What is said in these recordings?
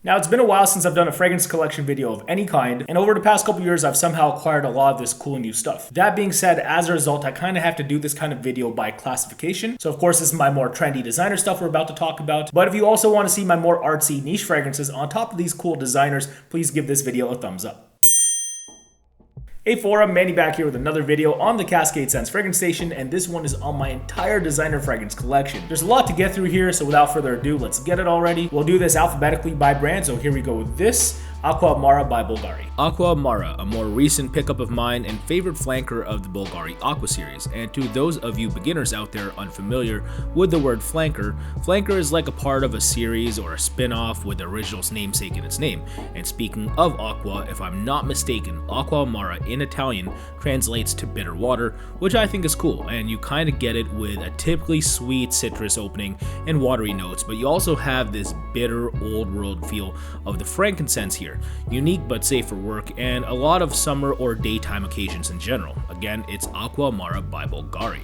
Now, it's been a while since I've done a fragrance collection video of any kind, and over the past couple years, I've somehow acquired a lot of this cool new stuff. That being said, as a result, I kind of have to do this kind of video by classification. So of course, this is my more trendy designer stuff we're about to talk about. But if you also want to see my more artsy niche fragrances on top of these cool designers, please give this video a thumbs up. Hey Forum, Manny back here with another video on the CascadeScents fragrance station, and this one is on my entire designer fragrance collection. There's a lot to get through here, so without further ado, let's get it already. We'll do this alphabetically by brand, so here we go with this. Aqua Amara by Bulgari. Aqua Amara, a more recent pickup of mine and favorite flanker of the Bulgari Aqua series. And to those of you beginners out there unfamiliar with the word flanker, flanker is like a part of a series or a spin-off with the original's namesake in its name. And speaking of Aqua, if I'm not mistaken, Aqua Amara in Italian translates to bitter water, which I think is cool, and you kind of get it with a typically sweet citrus opening and watery notes, but you also have this bitter old world feel of the frankincense here. Unique but safe for work and a lot of summer or daytime occasions in general. Again, it's Aqua Amara by Bulgari.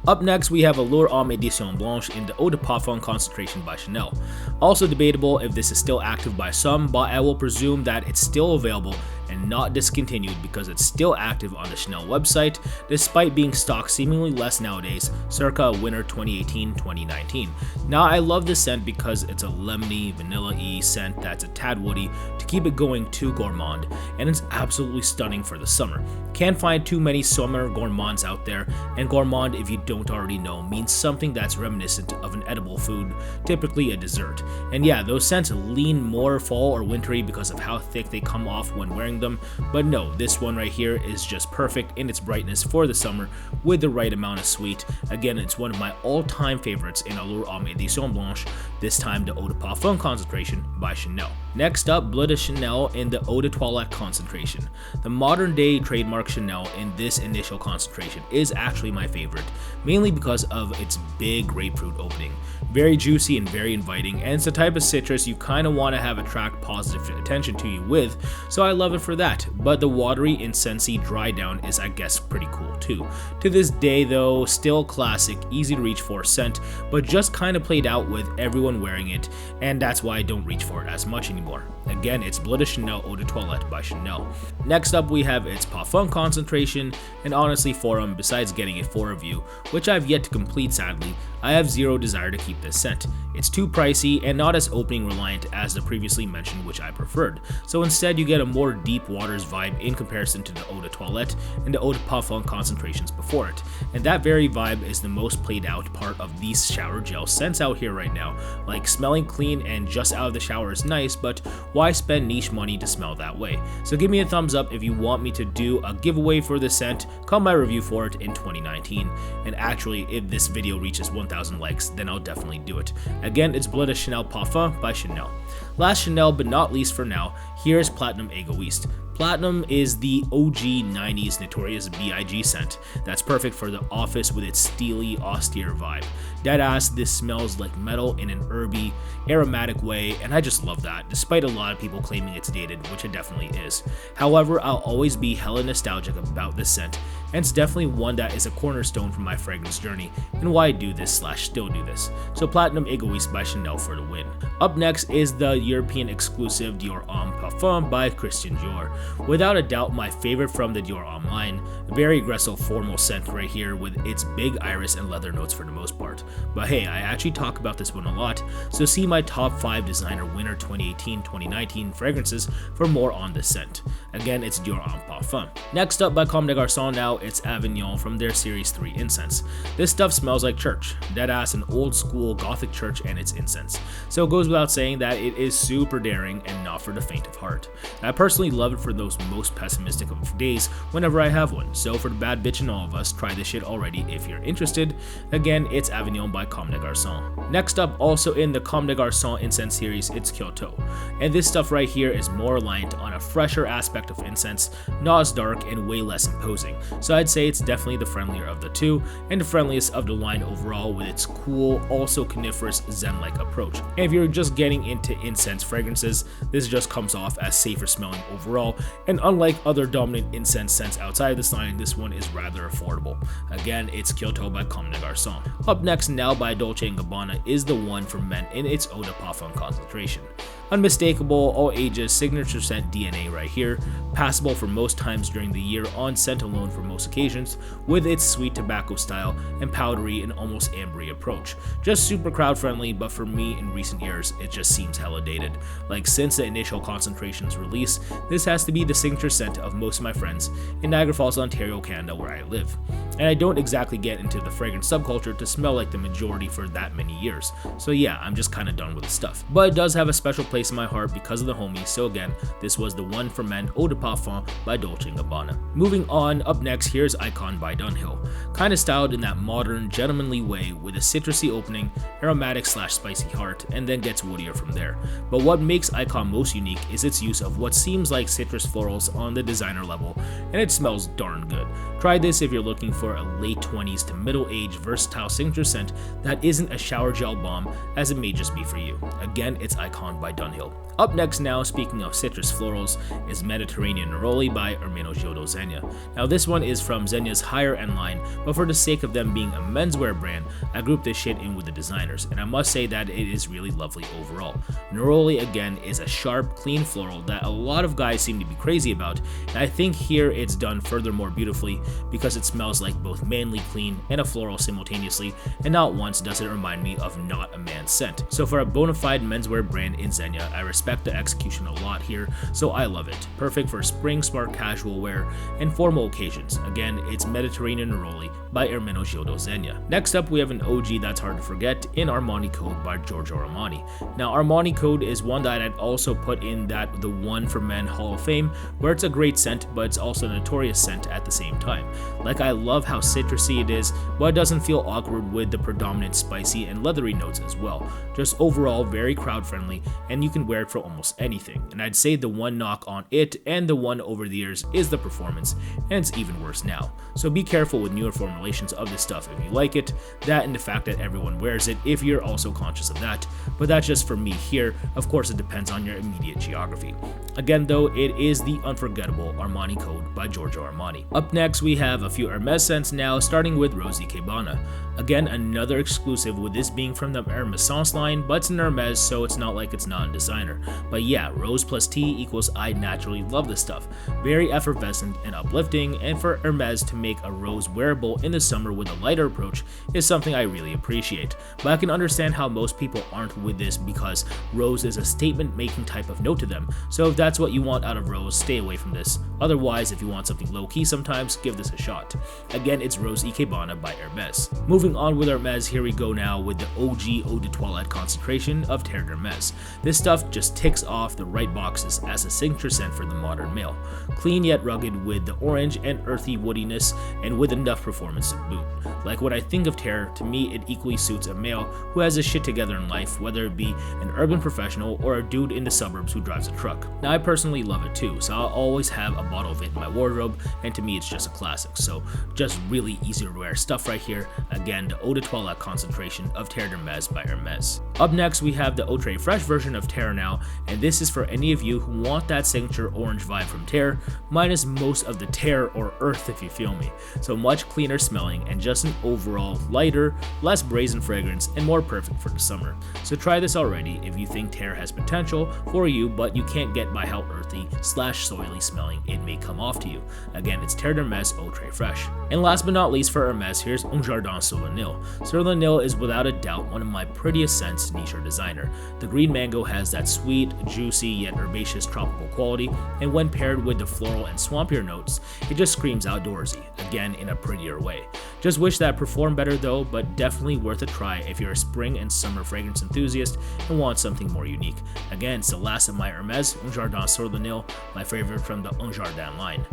Up next, we have Allure, Homme, Édition, Blanche in the Eau de Parfum concentration by Chanel. Also debatable if this is still active by some, but I will presume that it's still available and not discontinued because it's still active on the Chanel website, despite being stocked seemingly less nowadays, circa winter 2018-2019. Now, I love this scent because it's a lemony, vanilla-y scent that's a tad woody to keep it going too gourmand, and it's absolutely stunning for the summer. Can't find too many summer gourmands out there, and gourmand, if you don't already know, means something that's reminiscent of an edible food, typically a dessert. And yeah, those scents lean more fall or wintry because of how thick they come off when wearing them, but no, this one right here is just perfect in its brightness for the summer with the right amount of sweet. Again, it's one of my all-time favorites in Allure, Homme, Édition, Blanche, this time the Eau de Parfum concentration by Chanel. Next up, Bleu de Chanel in the Eau de Toilette concentration. The modern day trademark Chanel in this initial concentration is actually my favorite, mainly because of its big grapefruit opening. Very juicy and very inviting, and it's the type of citrus you kind of want to have attract positive attention to you with, so I love it for that. But the watery, incensey dry down is, I guess, pretty cool too. To this day though, still classic, easy to reach for scent, but just kind of played out with everyone wearing it, and that's why I don't reach for it as much anymore. Again, it's Bleu de Chanel Eau de Toilette by Chanel. Next up, we have its Parfum concentration, and honestly Forum, besides getting it for review, which I've yet to complete sadly, I have zero desire to keep this scent. It's too pricey and not as opening reliant as the previously mentioned, which I preferred. So instead you get a more deep waters vibe in comparison to the Eau de Toilette and the Eau de Parfum concentrations before it. And that very vibe is the most played out part of these shower gel scents out here right now. Like, smelling clean and just out of the shower is nice, but why spend niche money to smell that way? So give me a thumbs up if you want me to do a giveaway for this scent, come my review for it in 2019. And actually, if this video reaches 1,000 likes, then I'll definitely do it. Again, it's Bleu de Chanel Parfum by Chanel. Last Chanel, but not least for now, here's Platinum Egoiste. Platinum is the OG 90s Notorious B.I.G. scent that's perfect for the office with its steely, austere vibe. Deadass, this smells like metal in an herby, aromatic way, and I just love that, despite a lot of people claiming it's dated, which it definitely is. However, I'll always be hella nostalgic about this scent, and it's definitely one that is a cornerstone for my fragrance journey, and why I do this / still do this. So Platinum Egoiste by Chanel for the win. Up next is the European exclusive Dior Homme Parfum by Christian Dior. Without a doubt, my favorite from the Dior Homme line. A very aggressive formal scent right here with its big iris and leather notes for the most part. But hey, I actually talk about this one a lot, so see my top 5 designer winter 2018-2019 fragrances for more on this scent. Again, it's Dior Homme Parfum. Next up by Comme, Garçons now, it's Avignon from their Series 3 incense. This stuff smells like church, deadass an old school gothic church and its incense. So it goes without saying that it is super daring and not for the faint of heart. I personally love it for those most pessimistic of days whenever I have one, so for the bad bitch in all of us, try this shit already if you're interested. Again, it's Avignon by Comme des Garçons. Next up, also in the Comme des Garçons incense series, it's Kyoto. And this stuff right here is more reliant on a fresher aspect of incense, not as dark and way less imposing. So I'd say it's definitely the friendlier of the two, and the friendliest of the line overall with its cool, also coniferous zen-like approach. And if you're just getting into incense fragrances, this just comes off as safer smelling overall, and unlike other dominant incense scents outside this line, this one is rather affordable. Again, it's Kyoto by Comme des Garçons. Up next now by Dolce & Gabbana is the one for men in its Eau de Parfum concentration. Unmistakable, all ages, signature scent DNA right here, passable for most times during the year on scent alone for most occasions, with its sweet tobacco style and powdery and almost ambery approach. Just super crowd friendly, but for me in recent years, it just seems hella dated. Like since the initial concentration's release, this has to be the signature scent of most of my friends in Niagara Falls, Ontario, Canada, where I live. And I don't exactly get into the fragrance subculture to smell like the majority for that many years, so yeah, I'm just kinda done with the stuff. But it does have a special place in my heart because of the homie, so again, this was the One for Men Eau de Parfum by Dolce & Gabbana. Moving on, up next, here's Icon by Dunhill. Kinda styled in that modern, gentlemanly way with a citrusy opening, aromatic / spicy heart, and then gets woodier from there. But what makes Icon most unique is its use of what seems like citrus florals on the designer level, and it smells darn good. Try this if you're looking for a late 20s to middle-aged versatile signature scent that isn't a shower gel bomb, as it may just be for you. Again, it's Icon by Dunhill. Up next now, speaking of citrus florals, is Mediterranean Neroli by Hermenegildo Zegna. Now this one is from Zegna's higher end line, but for the sake of them being a menswear brand, I grouped this shit in with the designers, and I must say that it is really lovely overall. Neroli again is a sharp, clean floral that a lot of guys seem to be crazy about, and I think here it's done furthermore beautifully because it smells like both manly clean and a floral simultaneously, and not once does it remind me of not a man's scent. So for a bona fide menswear brand in Zegna, I respect the execution a lot here, so I love it. Perfect for spring smart casual wear and formal occasions. Again, it's Mediterranean Neroli by Hermenegildo Zegna. Next up, we have an OG that's hard to forget in Armani Code by Giorgio Armani. Now Armani Code is one that I'd also put in that the One for Men Hall of Fame, where it's a great scent, but it's also a notorious scent at the same time. Like, I love how citrusy it is, but it doesn't feel awkward with the predominant spicy and leathery notes as well. Just overall very crowd friendly, and you can wear it for almost anything. And I'd say the one knock on it and the one over the years is the performance, and it's even worse now. So be careful with newer formulations of this stuff if you like it, that and the fact that everyone wears it if you're also conscious of that, but that's just for me here. Of course it depends on your immediate geography. Again though, it is the unforgettable Armani Code by Giorgio Armani. Up next we have a few Hermès scents now, starting with Rose Ikebana. Again, another exclusive, with this being from the Hermès line, but it's an Hermès, so it's not like it's not a designer. But yeah, rose plus tea equals I naturally love this stuff. Very effervescent and uplifting, and for Hermès to make a rose wearable in the summer with a lighter approach is something I really appreciate. But I can understand how most people aren't with this because rose is a statement making type of note to them, so if that's what you want out of rose, stay away from this. Otherwise, if you want something low key sometimes, give this a shot. Again, it's Rose Ikebana by Hermès. Moving on with Hermès, here we go now with the OG Eau de Toilette concentration of Terre d'Hermès. This stuff just ticks off the right boxes as a signature scent for the modern male. Clean yet rugged with the orange and earthy woodiness, and with enough performance to boot. Like, when I think of Terre, to me it equally suits a male who has his shit together in life, whether it be an urban professional or a dude in the suburbs who drives a truck. Now I personally love it too, so I'll always have a bottle of it in my wardrobe, and to me it's just a classic. So just really easy to wear stuff right here. Again, the Eau de Toilette concentration of Terre d'Hermès by Hermès. Up next we have the Eau Très Fresh version of Terre now, and this is for any of you who want that signature orange vibe from Terre, minus most of the tear or earth if you feel me. So much cleaner smelling and just an overall lighter, less brazen fragrance, and more perfect for the summer. So try this already if you think Terre has potential for you, but you can't get by how earthy / soily smelling it may come off to you. Again, it's Terre d'Hermès Eau Très Fresh. And last but not least for Hermès, here's Un Jardin sur le Nil. Sur le Nil is without a doubt one of my prettiest scents niche or designer. The green mango has that sweet, juicy, yet herbaceous tropical quality, and when paired with the floral and swampier notes, it just screams outdoorsy, again in a prettier way. Just wish that performed better though, but definitely worth a try if you're a spring and summer fragrance enthusiast and want something more unique. Again, it's the last of my Hermès Un Jardin sur le Nil, my favorite from the Un Jardin line.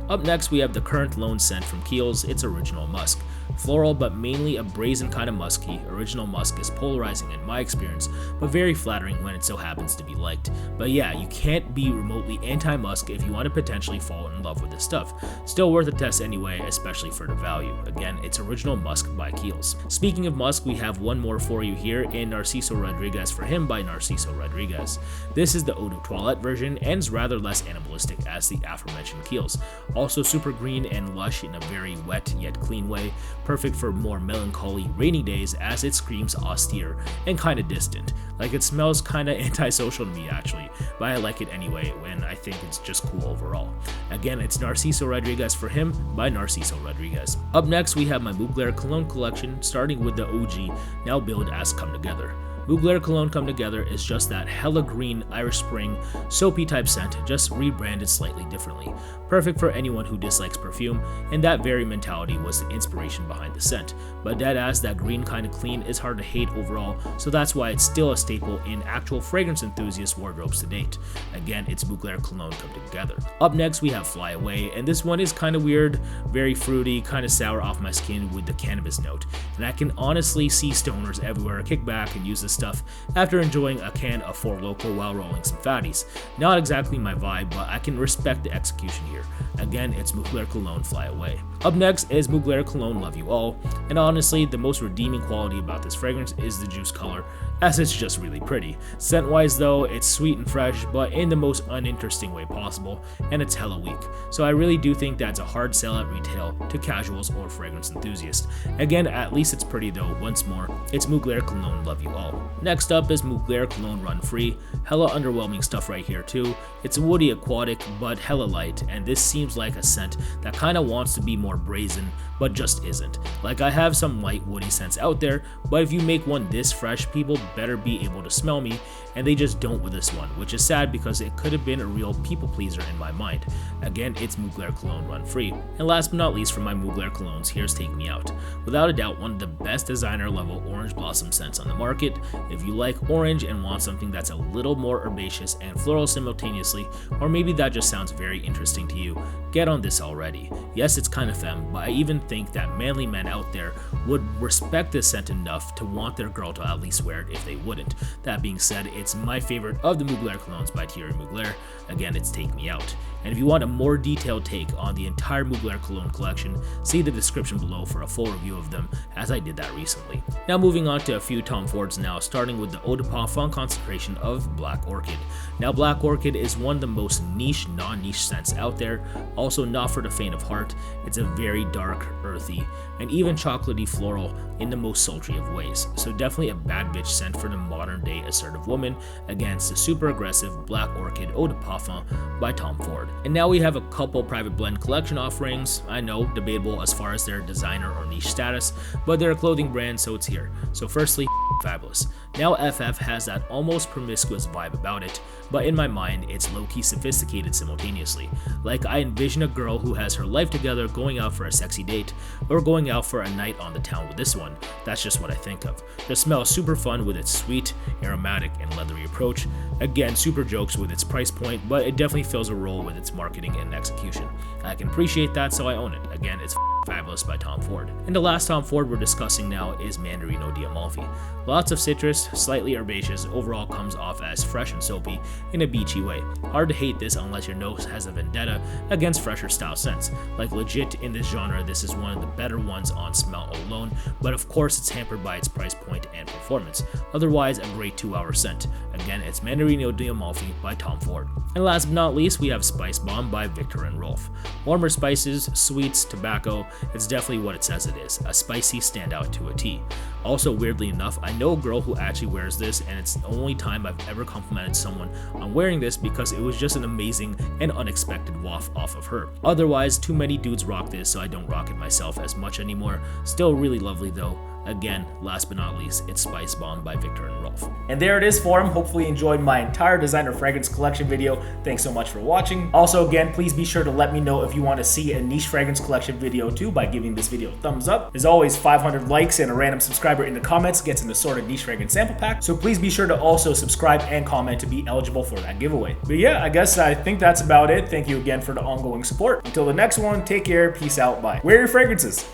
Up next we have the current lone scent from Kiehl's, it's Original Musk. Floral, but mainly a brazen kind of musky, Original Musk is polarizing in my experience, but very flattering when it so happens to be liked. But yeah, you can't be remotely anti-musk if you want to potentially fall in love with this stuff. Still worth a test anyway, especially for the value. Again, it's Original Musk by Kiehl's. Speaking of musk, we have one more for you here in Narciso Rodriguez for Him by Narciso Rodriguez. This is the Eau de Toilette version and is rather less animalistic as the aforementioned Kiehl's. Also super green and lush in a very wet yet clean way. perfect for more melancholy rainy days as it screams austere and kinda distant. Like it smells kinda antisocial to me actually, but I like it anyway and I think it's just cool overall. Again, it's Narciso Rodriguez for Him by Narciso Rodriguez. Up next we have my Mugler cologne collection, starting with the OG, now billed as Come Together. Mugler Cologne Come Together is just that hella green Irish Spring soapy type scent, just rebranded slightly differently. Perfect for anyone who dislikes perfume, and that very mentality was the inspiration behind the scent. But deadass, that green kind of clean is hard to hate overall, so that's why it's still a staple in actual fragrance enthusiast wardrobes to date. Again, it's Mugler Cologne Come Together. Up next we have Fly Away, and this one is kind of weird, very fruity, kind of sour off my skin with the cannabis note. And I can honestly see stoners everywhere kick back and use this stuff after enjoying a can of Four Loko while rolling some fatties. Not exactly my vibe, but I can respect the execution here. Again, it's Mugler Cologne Fly Away. Up next is Mugler Cologne Love You All, and honestly, the most redeeming quality about this fragrance is the juice color, as it's just really pretty. Scent-wise though, it's sweet and fresh, but in the most uninteresting way possible, and it's hella weak. So I really do think that's a hard sell at retail to casuals or fragrance enthusiasts. Again, at least it's pretty though. Once more, it's Mugler Cologne Love You All. Next up is Mugler Cologne Run Free. Hella underwhelming stuff right here too. It's woody aquatic, but hella light, and this seems like a scent that kinda wants to be more brazen, but just isn't. Like I have some light woody scents out there, but if you make one this fresh, people better be able to smell me, and they just don't with this one, which is sad because it could have been a real people pleaser in my mind. Again, it's Mugler Cologne Run Free. And last but not least from my Mugler colognes, here's Take Me Out. Without a doubt, one of the best designer level orange blossom scents on the market. If you like orange and want something that's a little more herbaceous and floral simultaneously, or maybe that just sounds very interesting to you, get on this already. Yes, it's kind of femme, but I even think that manly men out there would respect this scent enough to want their girl to at least wear it if they wouldn't. That being said, it's my favorite of the Mugler colognes by Thierry Mugler. Again, it's Take Me Out. And if you want a more detailed take on the entire Mugler cologne collection, see the description below for a full review of them, as I did that recently. Now moving on to a few Tom Fords now, starting with the Eau de Parfum concentration of Black Orchid. Now Black Orchid is one of the most niche, non-niche scents out there, also not for the faint of heart. It's a very dark, earthy, and even chocolatey floral in the most sultry of ways. So definitely a bad bitch scent for the modern day assertive woman against the super aggressive Black Orchid Eau de Parfum by Tom Ford. And now we have a couple private blend collection offerings. I know, debatable as far as their designer or niche status, but they're a clothing brand, so it's here. So firstly, fabulous. Now FF has that almost promiscuous vibe about it, but in my mind, it's low-key sophisticated simultaneously. Like I envision a girl who has her life together going out for a sexy date, or going out for a night on the town with this one. That's just what I think of. The smell is super fun with its sweet, aromatic, and leathery approach. Again, super jokes with its price point, but it definitely fills a role with its marketing and execution. I can appreciate that, so I own it. Again, it's fabulous by Tom Ford. And the last Tom Ford we're discussing now is Mandarino di Amalfi. Lots of citrus, slightly herbaceous, overall comes off as fresh and soapy in a beachy way. Hard to hate this unless your nose has a vendetta against fresher style scents. Like legit in this genre, this is one of the better ones on smell alone, but of course it's hampered by its price point and performance. Otherwise, a great 2-hour scent. Again, it's Mandarino di Amalfi by Tom Ford. And last but not least, we have Spice Bomb by Victor and Rolf. Warmer spices, sweets, tobacco, it's definitely what it says it is, a spicy standout to a T. Also, weirdly enough, I know a girl who actually wears this, and it's the only time I've ever complimented someone on wearing this because it was just an amazing and unexpected waft off of her. Otherwise, too many dudes rock this, so I don't rock it myself as much anymore. Still really lovely though. Again, last but not least, it's Spice Bomb by Victor and Rolf. And there it is for him. Hopefully you enjoyed my entire designer fragrance collection video. Thanks so much for watching. Also, again, please be sure to let me know if you want to see a niche fragrance collection video too by giving this video a thumbs up. As always, 500 likes and a random subscriber in the comments gets an assorted niche fragrance sample pack. So please be sure to also subscribe and comment to be eligible for that giveaway. But yeah, I think that's about it. Thank you again for the ongoing support. Until the next one, take care, peace out, bye. Wear your fragrances.